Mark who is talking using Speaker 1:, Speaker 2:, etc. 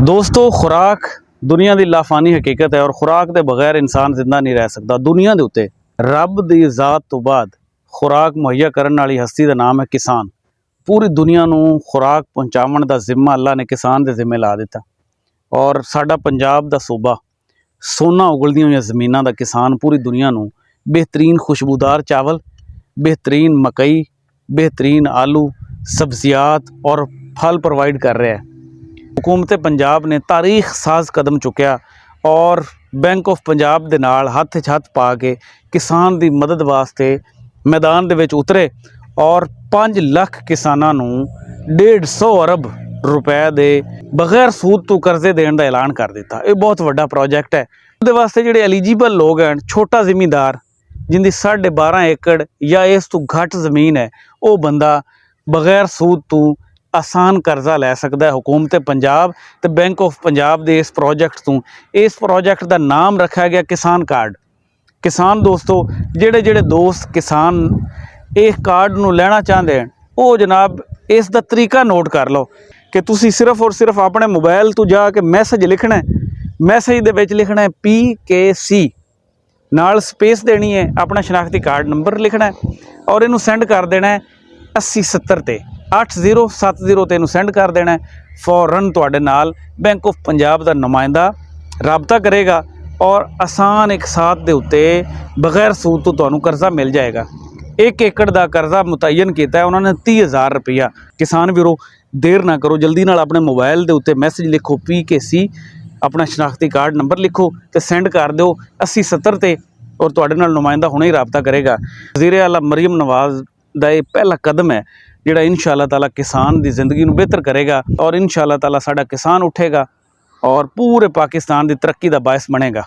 Speaker 1: दोस्तों खुराक दुनिया की लाफानी हकीकत है और खुराक के बगैर इंसान जिंदा नहीं रह सकता। दुनिया के उत्ते रब की ज़ात तो बाद खुराक मुहैया करने वाली हस्ती का नाम है किसान। पूरी दुनिया को खुराक पहुँचावन का जिम्मा अल्लाह ने किसान के जिम्मे ला दिता और साडा पंजाब का सूबा सोना उगलदियां हुई जमीनों का किसान पूरी दुनिया को बेहतरीन खुशबूदार चावल, बेहतरीन मकई, बेहतरीन आलू, सब्जियात और फल प्रोवाइड कर रहा है। हुकूमत पंजाब ने तारीख साज कदम चुकया और बैंक ऑफ पंजाब दे नाल हत्थ च हत्थ पा के किसान की मदद वास्ते मैदान दे विच उतरे और 5 लाख किसानों नूं 150 अरब रुपए दे बगैर सूद तो कर्जे देने का ऐलान कर दिता। ये बहुत वड्डा प्रोजैक्ट है। उहदे वास्ते जिहड़े एलीजिबल लोग हैं, छोटा जिमीदार जिंदी 12.5 एकड़ या इस तो घट जमीन है, वो बंदा बगैर सूद तो आसान कर्जा लै सकता है। हुकूमत पंजाब तो बैंक ऑफ पंजाब के इस प्रोजैक्ट का नाम रखा गया किसान कार्ड। किसान दोस्तों जेड़े जेड़े दोस्त किसान इस कार्ड नूं लेना चाहते हैं वो जनाब इसका तरीका नोट कर लो कि तुसी सिर्फ और सिर्फ अपने मोबाइल तो जाके मैसेज लिखना है। मैसेज दे विच लिखना है PKC, नाल स्पेस देनी है, अपना शनाख्ती कार्ड नंबर लिखना है और इनू सेंड कर देना है 8070 ते 8070 ते सेंड कर देना है। फौरन तुहाडे नाल बैंक ऑफ पंजाब का नुमाइंदा राबता करेगा और आसान एक साथ दे उत्ते बगैर सूद तो तुहानू कर्जा मिल जाएगा। 1 एकड़ का कर्जा मुतयन किया है उन्होंने 30,000 रुपया। किसान वीरो देर ना करो, जल्दी नाल अपने मोबाइल के उत्ते मैसेज लिखो PKC, अपना शनाख्ती कार्ड नंबर लिखो तो सेंड कर दो 8070 ते और तुहाडे नाल नुमाइंदा हुणे ही राबता करेगा। वज़ीर आला मरीम नवाज का यह पहला कदम है जिहड़ा इंशाअल्लाह ताला किसान की जिंदगी को बेहतर करेगा और इंशाअल्लाह ताला साडा किसान उठेगा और पूरे पाकिस्तान की तरक्की का बायस बनेगा।